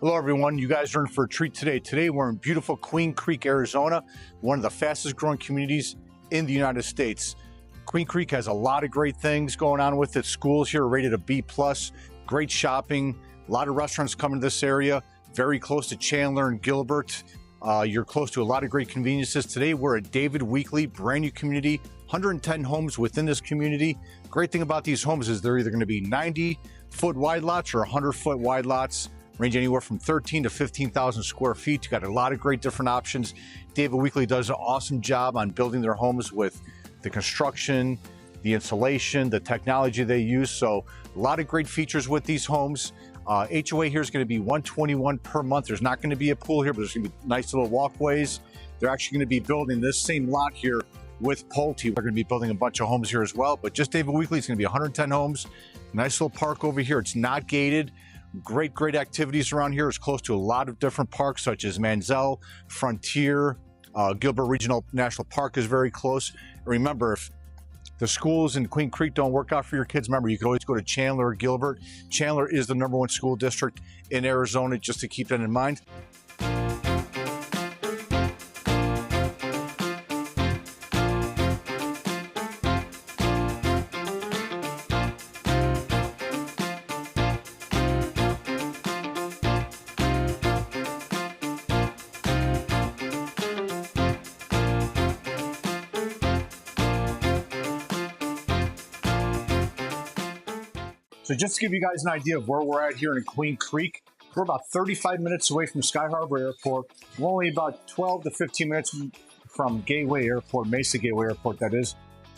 Hello everyone, you guys are in for a treat today. Today we're in beautiful Queen Creek, Arizona, one of the fastest growing communities in the United States. Queen Creek has a lot of great things going on with it. Schools here are rated a B+, great shopping, a lot of restaurants coming to this area, very close to Chandler and Gilbert. You're close to a lot of great conveniences. Today we're at David Weekley, brand new community, 110 homes within this community. Great thing about these homes is they're either going to be 90-foot wide lots or 100-foot wide lots. Range anywhere from 13 to 15,000 square feet. You got a lot of great different options. David Weekley does an awesome job on building their homes with the construction, the insulation, the technology they use. So a lot of great features with these homes. HOA here is going to be $121 per month. There's not going to be a pool here, but there's going to be nice little walkways. They're actually going to be building this same lot here with Pulte. We're going to be building a bunch of homes here as well, but just David Weekley, it's going to be 110 homes. Nice little park over here. It's not gated. Great activities around here. It's close to a lot of different parks such as Manziel, Frontier, Gilbert Regional National Park is very close. Remember, if the schools in Queen Creek don't work out for your kids, remember, you can always go to Chandler or Gilbert. Chandler is the #1 school district in Arizona, just to keep that in mind. So just to give you guys an idea of where we're at here in Queen Creek, we're about 35 minutes away from Sky Harbor Airport. We're only about 12 to 15 minutes from Gateway Airport, Mesa Gateway Airport, that is.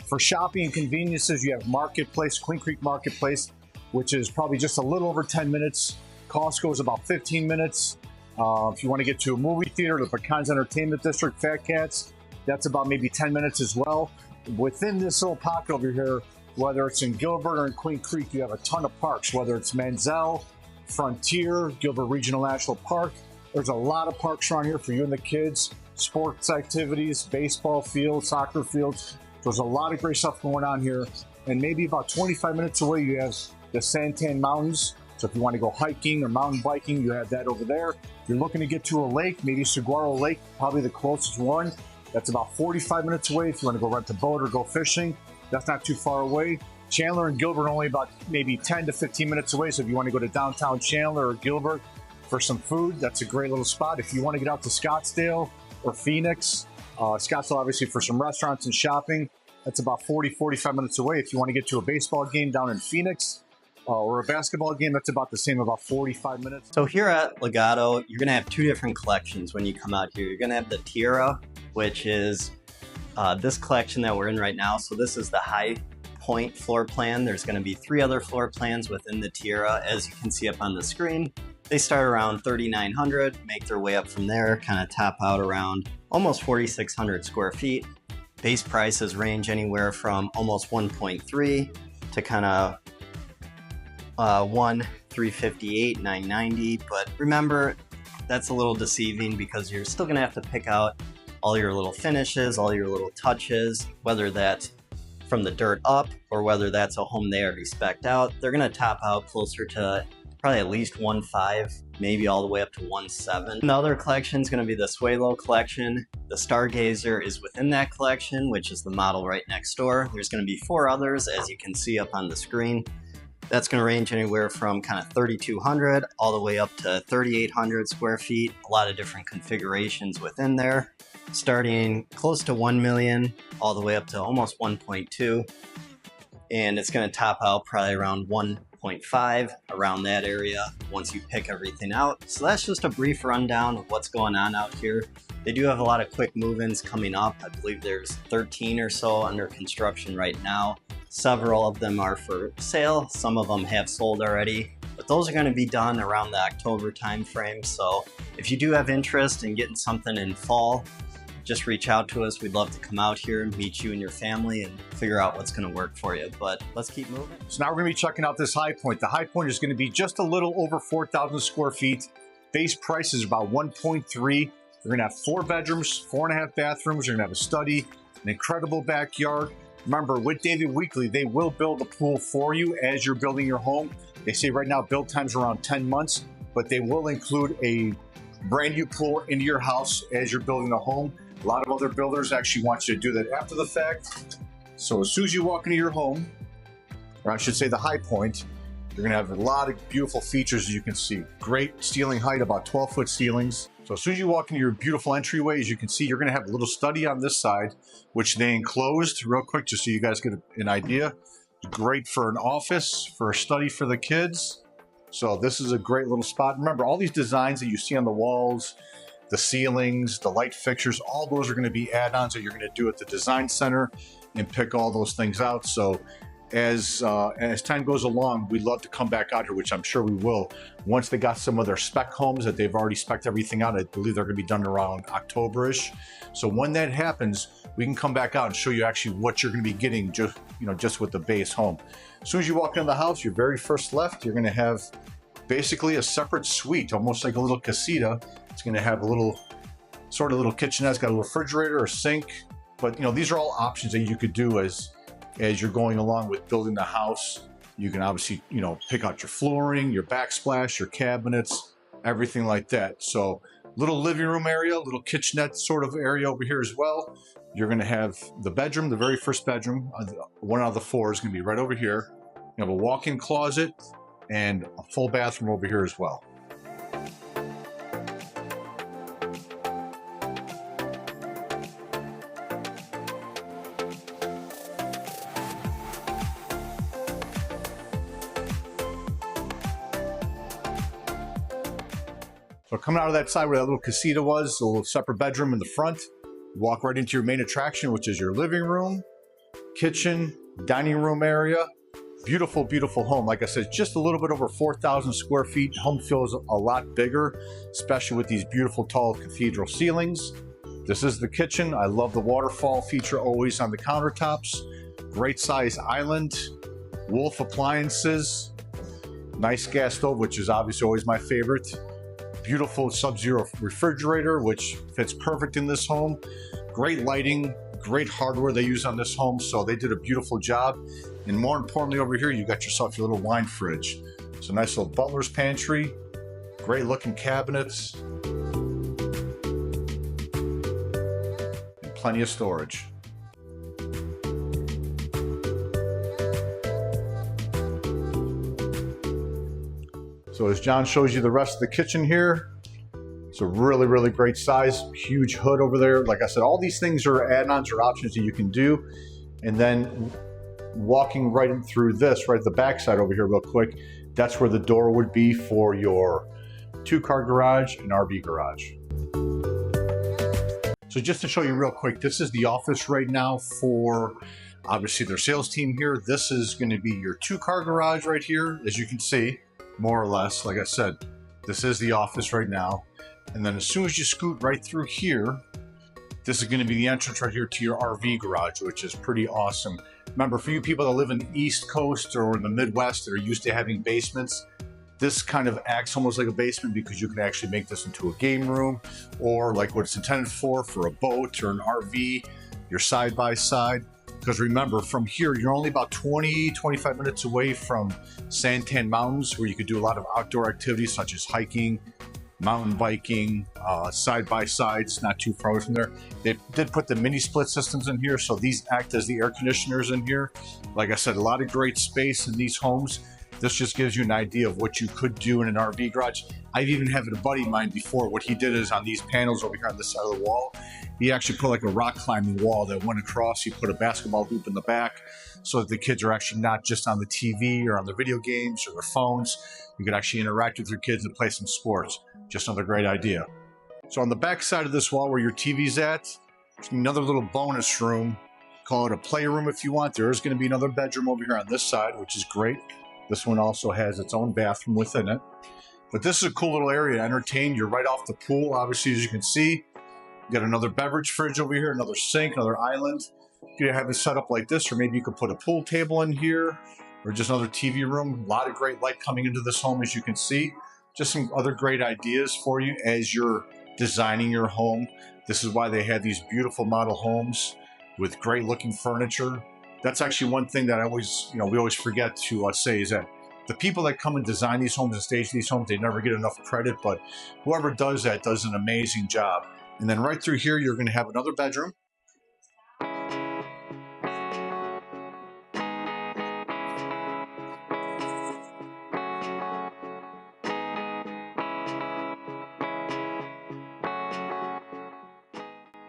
For shopping and conveniences, you have Marketplace, Queen Creek Marketplace, which is probably just a little over 10 minutes. Costco is about 15 minutes. If you want to get to a movie theater, the Pecans Entertainment District, Fat Cats, that's about maybe 10 minutes as well. Within this little pocket over here, whether it's in Gilbert or in Queen Creek, you have a ton of parks, whether it's Manziel, Frontier, Gilbert Regional National Park. There's a lot of parks around here for you and the kids, sports activities, baseball fields, soccer fields. There's a lot of great stuff going on here. And maybe about 25 minutes away, you have the Santan Mountains. So if you want to go hiking or mountain biking, you have that over there. If you're looking to get to a lake, maybe Saguaro Lake, probably the closest one. That's about 45 minutes away. If you want to go rent a boat or go fishing, that's not too far away. Chandler and Gilbert are only about maybe 10 to 15 minutes away. So if you want to go to downtown Chandler or Gilbert for some food, that's a great little spot. If you want to get out to Scottsdale or Phoenix, Scottsdale obviously for some restaurants and shopping, that's about 40-45 minutes away. If you want to get to a baseball game down in Phoenix or a basketball game, that's about the same, about 45 minutes. So here at Legado, you're going to have two different collections when you come out here. You're going to have the Tierra, which is this collection that we're in right now. So this is the high point floor plan. There's going to be 3 other floor plans within the Tierra. As you can see up on the screen, they start around 3,900, make their way up from there, kind of top out around almost 4,600 square feet. Base prices range anywhere from almost 1.3 to kind of 1,358, 990. But remember, that's a little deceiving because you're still going to have to pick out all your little finishes, all your little touches, whether that's from the dirt up or whether that's a home they already spec'd out. They're going to top out closer to probably at least 1.5, maybe all the way up to 1.7. The other collection is going to be the Suelo collection. The Stargazer is within that collection, which is the model right next door. There's going to be 4 others, as you can see up on the screen. That's going to range anywhere from kind of 3,200 all the way up to 3,800 square feet. A lot of different configurations within there, starting close to 1 million all the way up to almost 1.2. And it's going to top out probably around 1.5, around that area once you pick everything out. So that's just a brief rundown of what's going on out here. They do have a lot of quick move-ins coming up. I believe there's 13 or so under construction right now. Several of them are for sale. Some of them have sold already, but those are going to be done around the October time frame. So if you do have interest in getting something in fall, just reach out to us. We'd love to come out here and meet you and your family and figure out what's going to work for you. But let's keep moving. So now we're going to be checking out this high point. The high point is going to be just a little over 4,000 square feet. Base price is about 1.3. They're going to have 4 bedrooms, 4.5 bathrooms. You're going to have a study, an incredible backyard. Remember, with David Weekley, they will build a pool for you as you're building your home. They say right now build time's around 10 months. but they will include a brand new pool into your house as you're building a home. A lot of other builders actually want you to do that after the fact. So as soon as you walk into your home, or I should say the high point, you're gonna have a lot of beautiful features as you can see. Great ceiling height, about 12-foot ceilings. So as soon as you walk into your beautiful entryway, as you can see, you're gonna have a little study on this side, which they enclosed real quick, just so you guys get an idea. Great for an office, for a study for the kids. So this is a great little spot. Remember, all these designs that you see on the walls, the ceilings, the light fixtures, all those are going to be add-ons that you're going to do at the design center and pick all those things out. So as time goes along, we'd love to come back out here, which I'm sure we will. Once they got some of their spec homes that they've already spec'd everything out, I believe they're going to be done around October-ish. So when that happens, we can come back out and show you actually what you're going to be getting just with the base home. As soon as you walk into the house, your very first left, you're going to have basically a separate suite, almost like a little casita. It's going to have a little kitchenette. It's got a little refrigerator or sink. But these are all options that you could do as you're going along with building the house. You can obviously pick out your flooring, your backsplash, your cabinets, everything like that. So little living room area, little kitchenette sort of area over here as well. You're going to have the bedroom, the very first bedroom, one out of the four is going to be right over here. You have a walk-in closet and a full bathroom over here as well. So coming out of that side where that little casita was, a little separate bedroom in the front, walk right into your main attraction, which is your living room, kitchen, dining room area. Beautiful, beautiful home. Like I said, just a little bit over 4,000 square feet. Home feels a lot bigger, especially with these beautiful tall cathedral ceilings. This is the kitchen. I love the waterfall feature always on the countertops. Great size island, Wolf appliances, nice gas stove, which is obviously always my favorite. Beautiful Sub-Zero refrigerator, which fits perfect in this home. Great lighting, great hardware they use on this home, so they did a beautiful job. And more importantly, over here, you got yourself your little wine fridge. It's a nice little butler's pantry, great looking cabinets, and plenty of storage. So as John shows you the rest of the kitchen here, it's a really, really great size, huge hood over there. Like I said, all these things are add-ons or options that you can do. And then walking right in through this, right at the back side over here real quick, that's where the door would be for your 2-car garage and RV garage. So just to show you real quick, this is the office right now for obviously their sales team here. This is going to be your 2-car garage right here, as you can see, more or less. Like I said, this is the office right now. And then as soon as you scoot right through here, this is going to be the entrance right here to your RV garage, which is pretty awesome. Remember, for you people that live in the East Coast or in the Midwest that are used to having basements, this kind of acts almost like a basement because you can actually make this into a game room or like what it's intended for a boat or an RV, your side-by-side. Because remember, from here, you're only about 20-25 minutes away from Santan Mountains, where you could do a lot of outdoor activities such as hiking, mountain biking, side-by-sides, not too far away from there. They did put the mini split systems in here, so these act as the air conditioners in here. Like I said, a lot of great space in these homes. This just gives you an idea of what you could do in an RV garage. I've even had a buddy of mine before. What he did is on these panels over here on this side of the wall, he actually put like a rock climbing wall that went across. He put a basketball hoop in the back so that the kids are actually not just on the TV or on the video games or their phones. You could actually interact with your kids and play some sports. Just another great idea. So on the back side of this wall where your TV's at, there's another little bonus room. Call it a playroom if you want. There is going to be another bedroom over here on this side, which is great. This one also has its own bathroom within it. But this is a cool little area to entertain. You're right off the pool, obviously, as you can see. You got another beverage fridge over here, another sink, another island. You could have it set up like this, or maybe you could put a pool table in here, or just another TV room. A lot of great light coming into this home, as you can see. Just some other great ideas for you as you're designing your home. This is why they had these beautiful model homes with great looking furniture. That's actually one thing that I always, we always forget to say is that The people that come and design these homes and stage these homes, they never get enough credit, but whoever does that does an amazing job. And then right through here, you're going to have another bedroom.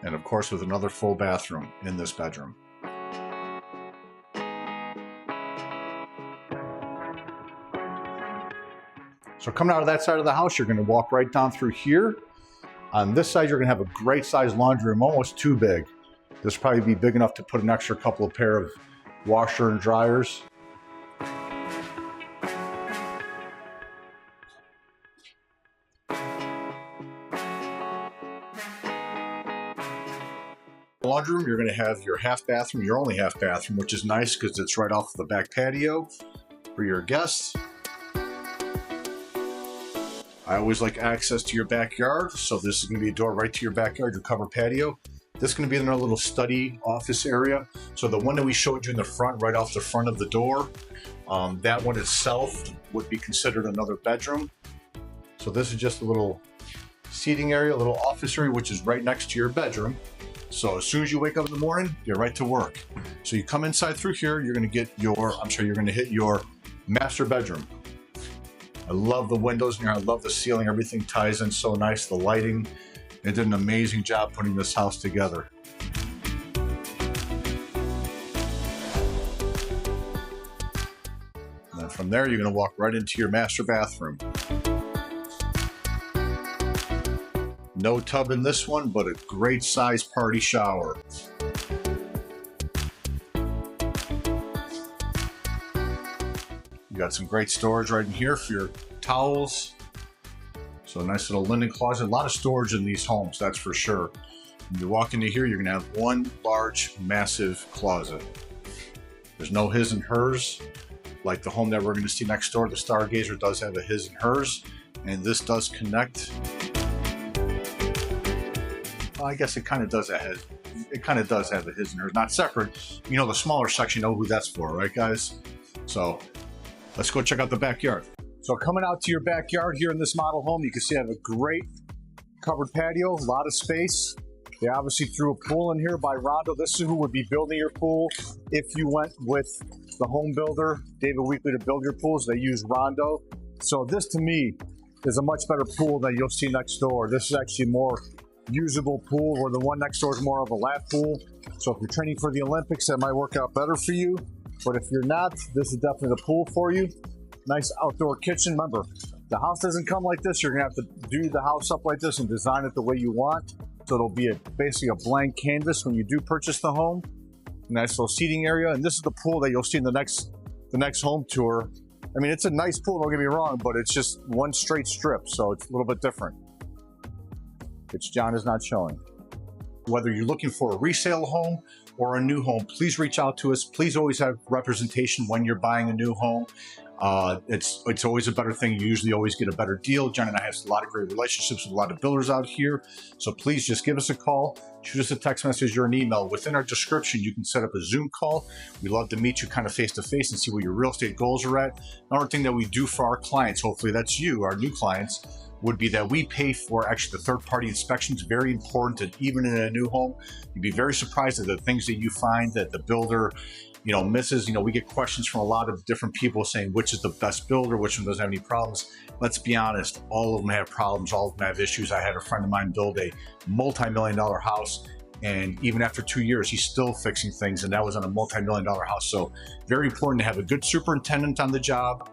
And of course, with another full bathroom in this bedroom. So coming out of that side of the house, you're going to walk right down through here. On this side, you're going to have a great sized laundry room, almost too big. This will probably be big enough to put an extra couple of pair of washer and dryers. Laundry room, you're going to have your half bathroom, your only half bathroom, which is nice because it's right off the back patio for your guests. I always like access to your backyard, so this is going to be a door right to your backyard, your covered patio. This is going to be in our little study office area. So the one that we showed you in the front, right off the front of the door, that one itself would be considered another bedroom. So this is just a little seating area, a little office area, which is right next to your bedroom. So as soon as you wake up in the morning, you're right to work. So you come inside through here, you're going to get your, you're going to hit your master bedroom. I love the windows in here. I love the ceiling. Everything ties in so nice. The lighting. They did an amazing job putting this house together. And then from there, you're going to walk right into your master bathroom. No tub in this one, but a great size party shower. You got some great storage right in here for your towels. So a nice little linen closet. A lot of storage in these homes, that's for sure. When you walk into here, you're gonna have one large, massive closet. There's no his and hers. Like the home that we're gonna see next door, the Stargazer does have a his and hers, and this does connect. Well, I guess it kind of does have a his and hers, not separate. You know, the smaller section, you know who that's for, right guys? So let's go check out the backyard. So coming out to your backyard here in this model home, you can see I have a great covered patio, a lot of space. They obviously threw a pool in here by Rondo. This is who would be building your pool if you went with the home builder, David Weekley, to build your pools. They use Rondo. So this to me is a much better pool than you'll see next door. This is actually more usable pool, where the one next door is more of a lap pool. So if you're training for the Olympics, that might work out better for you. But if you're not, this is definitely the pool for you. Nice outdoor kitchen. Remember, the house doesn't come like this. You're gonna have to do the house up like this and design it the way you want. So it'll be basically a blank canvas when you do purchase the home. Nice little seating area. And this is the pool that you'll see in the next home tour. I mean, it's a nice pool, don't get me wrong, but it's just one straight strip, so it's a little bit different, which John is not showing. Whether you're looking for a resale home or a new home, please reach out to us. Please always have representation when you're buying a new home. It's always a better thing. You usually always get a better deal. John and I have a lot of great relationships with a lot of builders out here. So please just give us a call, shoot us a text message or an email. Within our description, you can set up a Zoom call. We'd love to meet you kind of face to face and see where your real estate goals are at. Another thing that we do for our clients, hopefully that's you, our new clients, would be that we pay for actually the third-party inspections. Very important, that even in a new home, you'd be very surprised at the things that you find that the builder, you know, misses. You know, we get questions from a lot of different people saying which is the best builder, which one doesn't have any problems. Let's be honest, all of them have problems, all of them have issues. I had a friend of mine build a multi-million-dollar house, and even after 2 years, he's still fixing things, and that was on a multi-million-dollar house. So very important to have a good superintendent on the job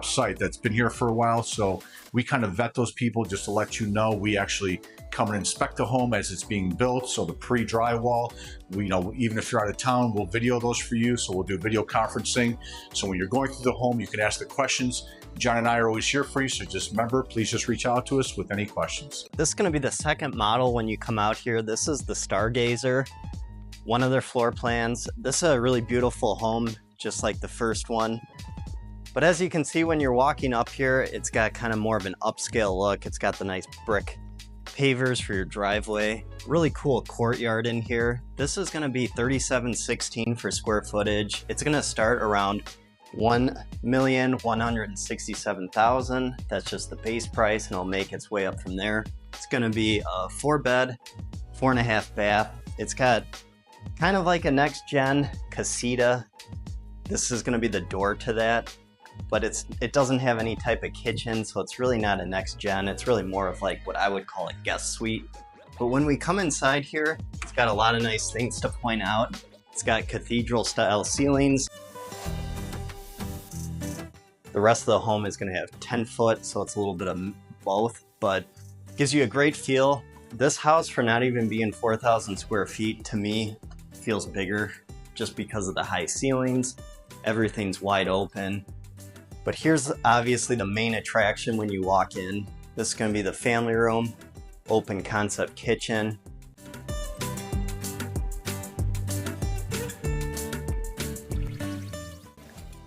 site that's been here for a while. So we kind of vet those people just to let you know. We actually come and inspect the home as it's being built. So the pre-drywall, we, you know, even if you're out of town, we'll video those for you. So we'll do video conferencing. So when you're going through the home, you can ask the questions. John and I are always here for you. So just remember, please just reach out to us with any questions. This is going to be the second model when you come out here. This is the Stargazer, one of their floor plans. This is a really beautiful home, just like the first one. But as you can see when you're walking up here, it's got kind of more of an upscale look. It's got the nice brick pavers for your driveway. Really cool courtyard in here. This is going to be $37.16 for square footage. It's going to start around $1,167,000. That's just the base price, and it'll make its way up from there. It's gonna be a 4-bed, 4.5 bath. It's got kind of like a next gen casita. This is gonna be the door to that, but it doesn't have any type of kitchen, so it's really not a next gen. It's really more of like what I would call a guest suite. But when we come inside here, it's got a lot of nice things to point out. It's got cathedral style ceilings. The rest of the home is gonna have 10 foot, so it's a little bit of both, but gives you a great feel. This house, for not even being 4,000 square feet, to me, feels bigger just because of the high ceilings. Everything's wide open. But here's obviously the main attraction when you walk in. This is gonna be the family room, open concept kitchen.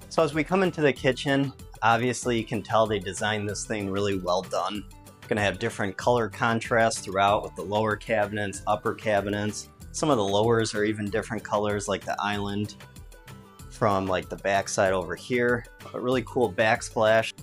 So as we come into the kitchen, obviously you can tell they designed this thing really well done. Gonna have different color contrast throughout with the lower cabinets, upper cabinets. Some of the lowers are even different colors, like the island from like the backside over here. A really cool backsplash.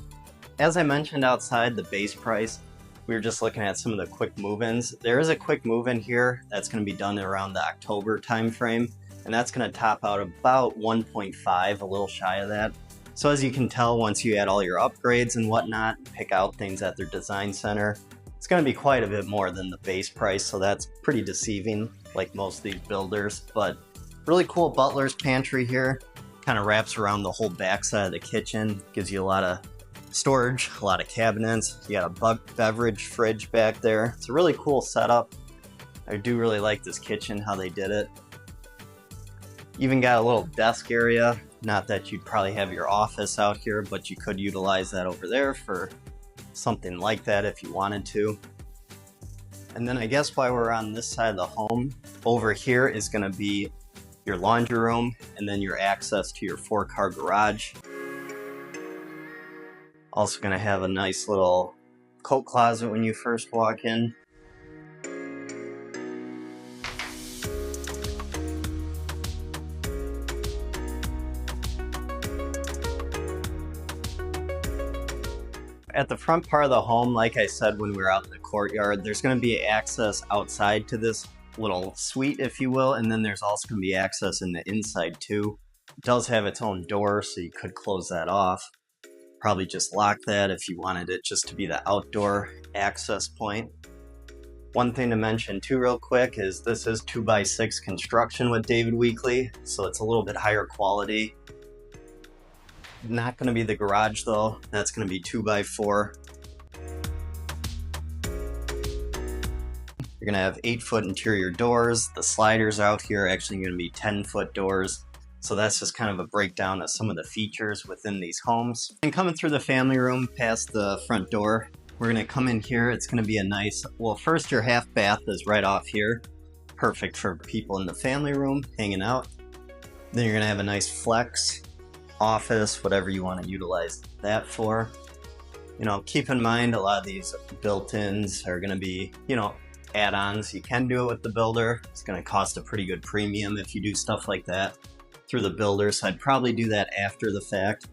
As I mentioned outside, the base price, we were just looking at some of the quick move-ins. There is a quick move-in here that's gonna be done around the October timeframe, and that's gonna top out about 1.5, a little shy of that. So as you can tell, once you add all your upgrades and whatnot, pick out things at their design center, it's gonna be quite a bit more than the base price, so that's pretty deceiving, like most of these builders. But really cool butler's pantry here. Kind of wraps around the whole backside of the kitchen, gives you a lot of storage, a lot of cabinets. You got a beverage fridge back there. It's a really cool setup. I do really like this kitchen, how they did it. Even got a little desk area. Not that you'd probably have your office out here, but you could utilize that over there for something like that if you wanted to. And then I guess while we're on this side of the home, over here is gonna be your laundry room, and then your access to your 4-car garage. Also gonna have a nice little coat closet when you first walk in. At the front part of the home, like I said when we were out in the courtyard, there's gonna be access outside to this little suite, if you will, and then there's also going to be access in the inside too. It does have its own door, so you could close that off. Probably just lock that if you wanted it just to be the outdoor access point. One thing to mention too real quick is this is 2x6 construction with David Weekley, so it's a little bit higher quality. Not going to be the garage though, that's going to be 2x4. You're gonna have 8-foot interior doors. The sliders out here are actually gonna be 10-foot doors. So that's just kind of a breakdown of some of the features within these homes. And coming through the family room past the front door, we're gonna come in here. It's gonna be a nice, well, first your half bath is right off here. Perfect for people in the family room hanging out. Then you're gonna have a nice flex office, whatever you wanna utilize that for. You know, keep in mind a lot of these built-ins are gonna be, you know, add-ons. You can do it with the builder. It's going to cost a pretty good premium if you do stuff like that through the builder, so I'd probably do that after the fact.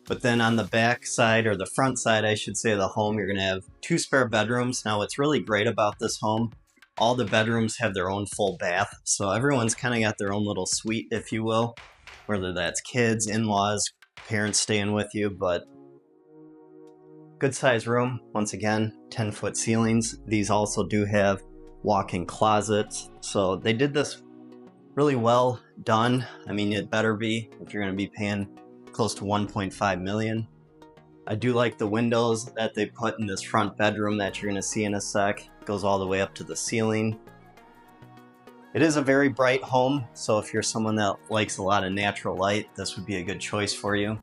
But then on the back side, or the front side I should say, of the home, you're going to have 2 spare bedrooms. Now what's really great about this home, all the bedrooms have their own full bath, so everyone's kind of got their own little suite, if you will, whether that's kids, in-laws, parents staying with you. But good size room. Once again, 10-foot ceilings. These also do have walk-in closets. So they did this really well done. I mean, it better be if you're going to be paying close to 1.5 million. I do like the windows that they put in this front bedroom that you're going to see in a sec. It goes all the way up to the ceiling. It is a very bright home, so if you're someone that likes a lot of natural light, this would be a good choice for you.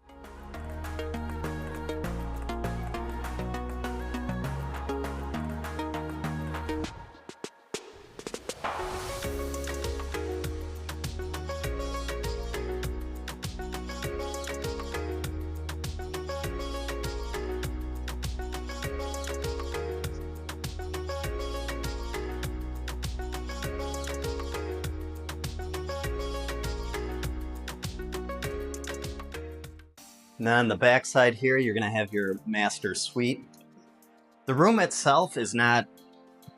And then on the back side here, you're going to have your master suite. The room itself is not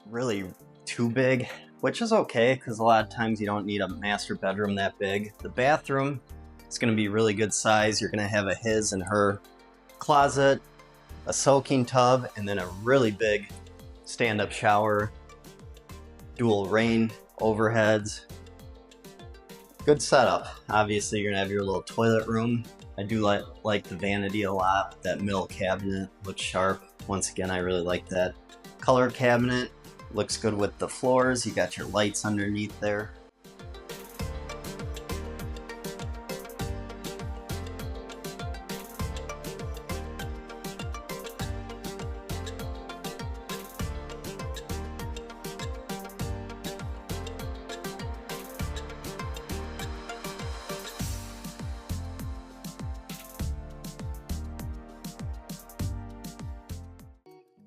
really too big, which is okay because a lot of times you don't need a master bedroom that big. The bathroom is going to be really good size. You're going to have a his and her closet, a soaking tub, and then a really big stand-up shower, dual rain overheads. Good setup. Obviously, you're going to have your little toilet room. I do like the vanity a lot. That middle cabinet looks sharp. Once again, I really like that color cabinet. Looks good with the floors. You got your lights underneath there.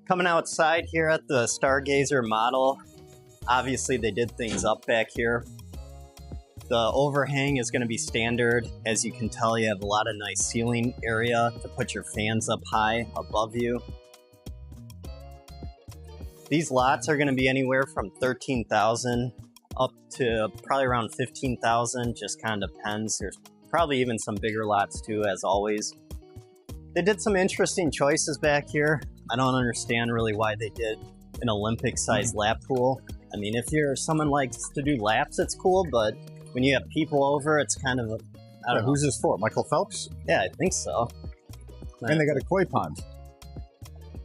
Coming outside here at the Stargazer model, obviously they did things up back here. The overhang is going to be standard. As you can tell, you have a lot of nice ceiling area to put your fans up high above you. These lots are going to be anywhere from $13,000 up to probably around $15,000, just kind of depends. There's probably even some bigger lots too, as always. They did some interesting choices back here. I don't understand really why they did an Olympic-sized lap pool. I mean, if you're someone likes to do laps, it's cool, but when you have people over, it's kind of, I don't know. Who's this for? Michael Phelps? Yeah, I think so. And they got a koi pond.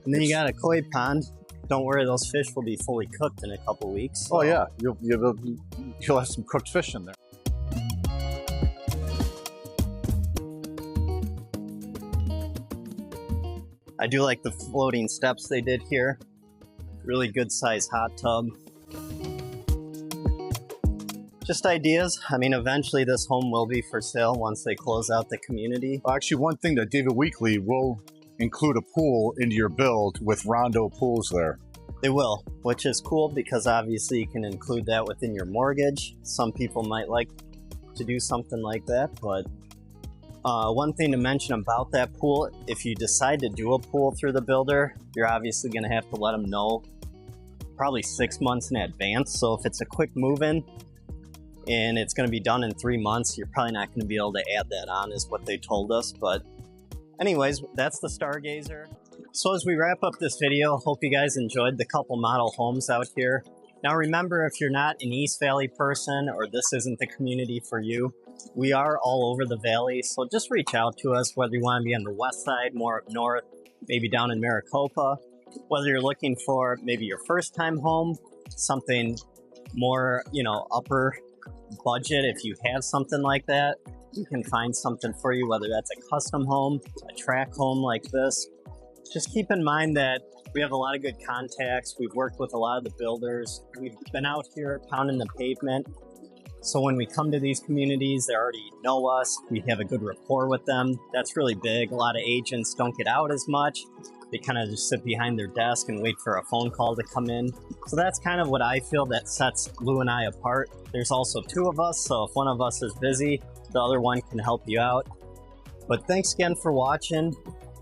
And then you got a koi pond. Don't worry, those fish will be fully cooked in a couple weeks. So. Oh yeah, you'll have some cooked fish in there. I do like the floating steps they did here. Really good size hot tub. Just ideas. I mean, eventually this home will be for sale once they close out the community. Actually, one thing that David Weekley will include a pool into your build with Rondo pools there. They will, which is cool because obviously you can include that within your mortgage. Some people might like to do something like that, but one thing to mention about that pool, if you decide to do a pool through the builder, you're obviously going to have to let them know probably 6 months in advance. So if it's a quick move-in and it's going to be done in 3 months, you're probably not going to be able to add that on, is what they told us. But anyways, that's the Stargazer. So as we wrap up this video, hope you guys enjoyed the couple model homes out here. Now remember, if you're not an East Valley person or this isn't the community for you, we are all over the valley, so just reach out to us, whether you want to be on the west side, more up north, maybe down in Maricopa, whether you're looking for maybe your first time home, something more, upper budget. If you have something like that, we can find something for you, whether that's a custom home, a track home like this. Just keep in mind that we have a lot of good contacts. We've worked with a lot of the builders. We've been out here pounding the pavement. So when we come to these communities, they already know us. We have a good rapport with them. That's really big. A lot of agents don't get out as much. They kind of just sit behind their desk and wait for a phone call to come in. So that's kind of what I feel that sets Lou and I apart. There's also two of us, so if one of us is busy, the other one can help you out. But thanks again for watching.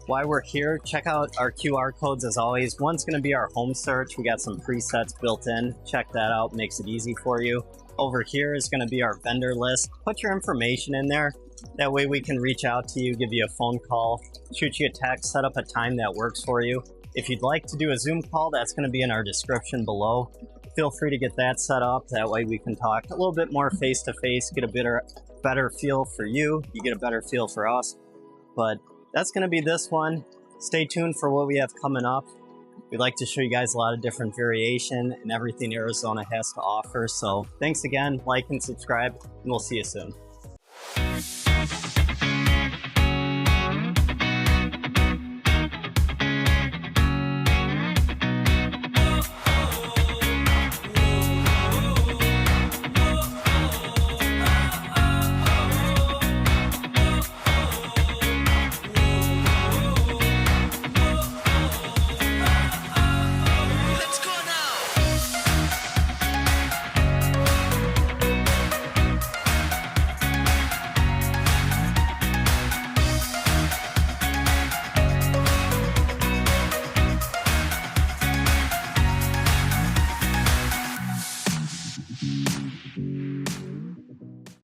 While we're here, check out our QR codes as always. One's going to be our home search. We got some presets built in. Check that out. Makes it easy for you. Over here is going to be our vendor list. Put your information in there. That way we can reach out to you, give you a phone call, shoot you a text, set up a time that works for you. If you'd like to do a Zoom call, that's going to be in our description below. Feel free to get that set up. That way we can talk a little bit more face-to-face, get a better feel for you. You get a better feel for us. But that's going to be this one. Stay tuned for what we have coming up. We'd like to show you guys a lot of different variation and everything Arizona has to offer. So thanks again, like and subscribe, and we'll see you soon.